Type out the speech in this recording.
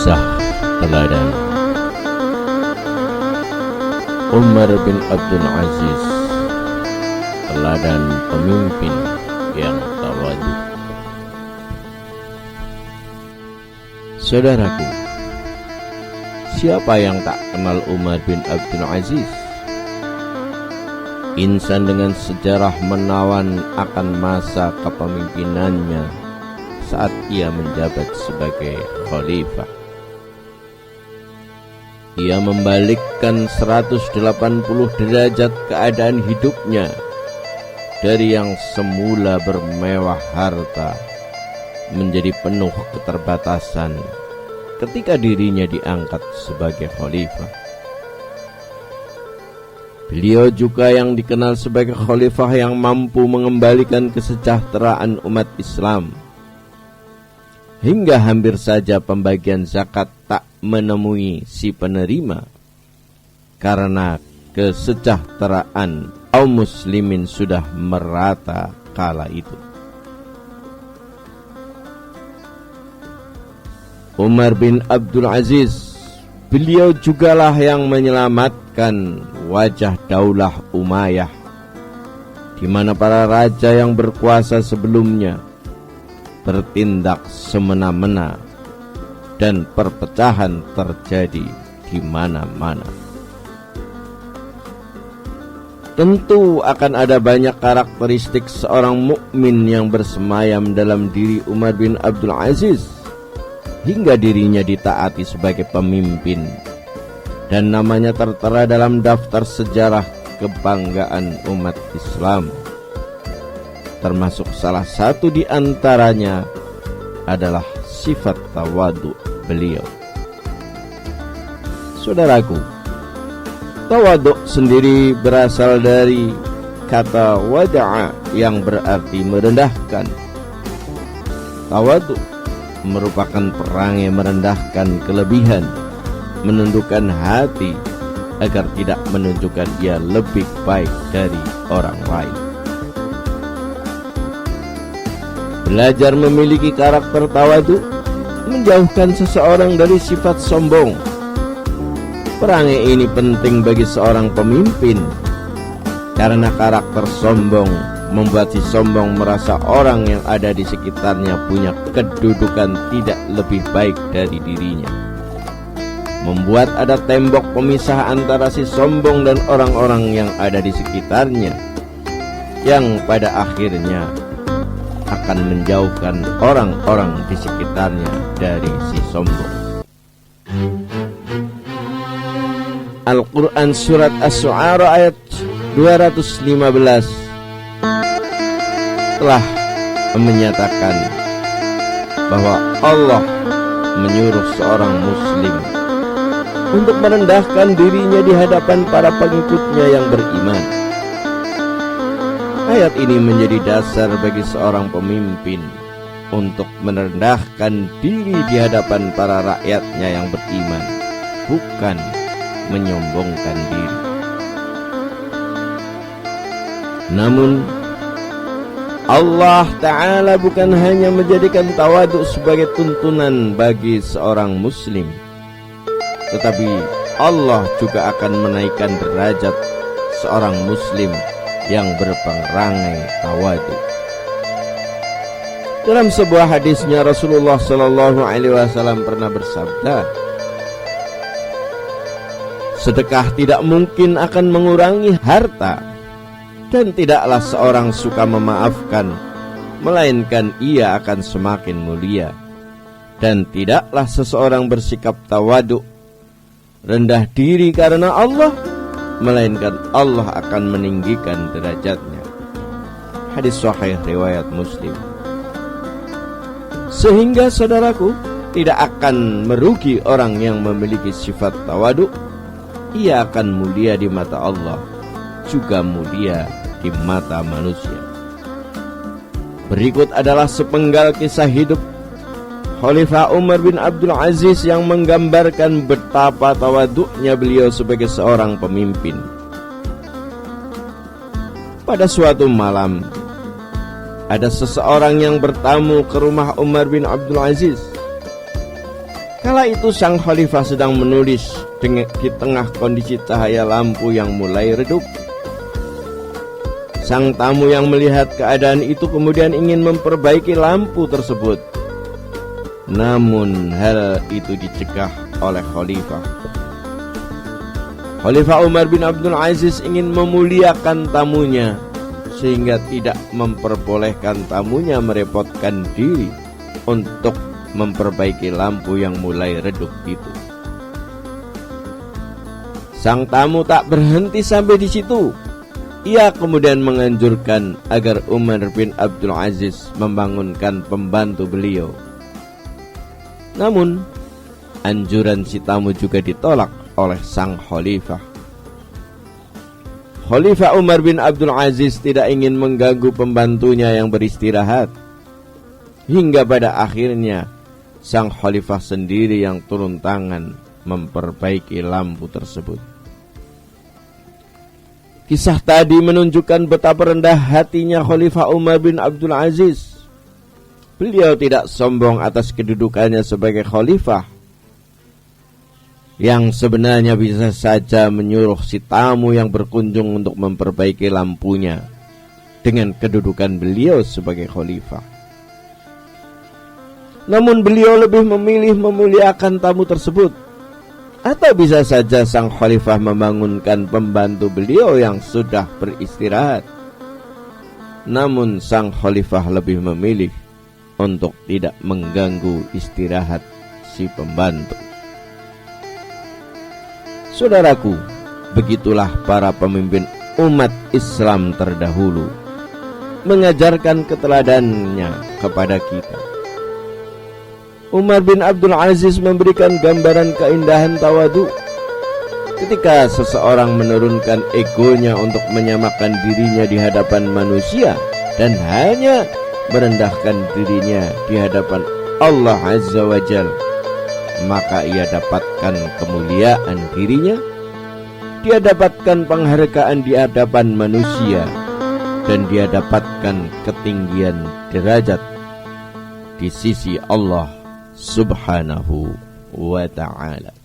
Kisah teladan Umar bin Abdul Aziz, teladan pemimpin yang tawadu. Saudaraku, siapa yang tak kenal Umar bin Abdul Aziz? Insan dengan sejarah menawan akan masa kepemimpinannya saat ia menjabat sebagai khalifah. Ia membalikkan 180 derajat keadaan hidupnya dari yang semula bermewah harta menjadi penuh keterbatasan ketika dirinya diangkat sebagai khalifah. Beliau juga yang dikenal sebagai khalifah yang mampu mengembalikan kesejahteraan umat Islam, hingga hampir saja pembagian zakat tak menemui si penerima karena kesejahteraan kaum muslimin sudah merata kala itu. Umar bin Abdul Aziz, beliau jugalah yang menyelamatkan wajah Daulah Umayyah, di mana para raja yang berkuasa sebelumnya bertindak semena-mena dan perpecahan terjadi di mana-mana. Tentu akan ada banyak karakteristik seorang mukmin yang bersemayam dalam diri Umar bin Abdul Aziz hingga dirinya ditaati sebagai pemimpin dan namanya tertera dalam daftar sejarah kebanggaan umat Islam. Termasuk salah satu di antaranya adalah sifat tawadu beliau. Saudaraku, tawadu sendiri berasal dari kata wada'a yang berarti merendahkan. Tawadu merupakan perangai merendahkan kelebihan, menundukkan hati agar tidak menunjukkan ia lebih baik dari orang lain. Belajar memiliki karakter tawadu menjauhkan seseorang dari sifat sombong. Perangai ini penting bagi seorang pemimpin karena karakter sombong membuat si sombong merasa orang yang ada di sekitarnya punya kedudukan tidak lebih baik dari dirinya, membuat ada tembok pemisah antara si sombong dan orang-orang yang ada di sekitarnya, yang pada akhirnya akan menjauhkan orang-orang di sekitarnya dari si sombong. Al-Quran Surat As-Su'ara ayat 215 telah menyatakan bahwa Allah menyuruh seorang muslim untuk merendahkan dirinya di hadapan para pengikutnya yang beriman. Ayat ini menjadi dasar bagi seorang pemimpin untuk merendahkan diri di hadapan para rakyatnya yang beriman, bukan menyombongkan diri. Namun Allah Ta'ala bukan hanya menjadikan tawadu sebagai tuntunan bagi seorang muslim, tetapi Allah juga akan menaikkan derajat seorang muslim yang berperangai tawadu. Dalam sebuah hadisnya Rasulullah Sallallahu Alaihi Wasallam pernah bersabda, sedekah tidak mungkin akan mengurangi harta, dan tidaklah seorang suka memaafkan, melainkan ia akan semakin mulia. Dan tidaklah seseorang bersikap tawadu, rendah diri karena Allah, melainkan Allah akan meninggikan derajatnya. Hadis sahih riwayat Muslim. Sehingga saudaraku, tidak akan merugi orang yang memiliki sifat tawadu. Ia akan mulia di mata Allah, juga mulia di mata manusia. Berikut adalah sepenggal kisah hidup Khalifah Umar bin Abdul Aziz yang menggambarkan betapa tawaduknya beliau sebagai seorang pemimpin. Pada suatu malam, ada seseorang yang bertamu ke rumah Umar bin Abdul Aziz. Kala itu sang khalifah sedang menulis di tengah kondisi cahaya lampu yang mulai redup. Sang tamu yang melihat keadaan itu kemudian ingin memperbaiki lampu tersebut. Namun hal itu dicegah oleh khalifah. Khalifah Umar bin Abdul Aziz ingin memuliakan tamunya, sehingga tidak memperbolehkan tamunya merepotkan diri untuk memperbaiki lampu yang mulai redup itu. Sang tamu tak berhenti sampai di situ. Ia kemudian menganjurkan agar Umar bin Abdul Aziz membangunkan pembantu beliau. Namun, anjuran si tamu juga ditolak oleh sang khalifah. Khalifah Umar bin Abdul Aziz tidak ingin mengganggu pembantunya yang beristirahat. Hingga pada akhirnya sang khalifah sendiri yang turun tangan memperbaiki lampu tersebut. Kisah tadi menunjukkan betapa rendah hatinya Khalifah Umar bin Abdul Aziz. Beliau tidak sombong atas kedudukannya sebagai khalifah, yang sebenarnya bisa saja menyuruh si tamu yang berkunjung untuk memperbaiki lampunya dengan kedudukan beliau sebagai khalifah. Namun beliau lebih memilih memuliakan tamu tersebut. Atau bisa saja sang khalifah membangunkan pembantu beliau yang sudah beristirahat. Namun sang khalifah lebih memilih untuk tidak mengganggu istirahat si pembantu. Saudaraku, begitulah para pemimpin umat Islam terdahulu mengajarkan keteladannya kepada kita. Umar bin Abdul Aziz memberikan gambaran keindahan tawadu ketika seseorang menurunkan egonya untuk menyamakan dirinya di hadapan manusia dan hanya merendahkan dirinya di hadapan Allah Azza wa Jalla. Maka ia dapatkan kemuliaan dirinya, dia dapatkan penghargaan di hadapan manusia, dan dia dapatkan ketinggian derajat di sisi Allah Subhanahu wa ta'ala.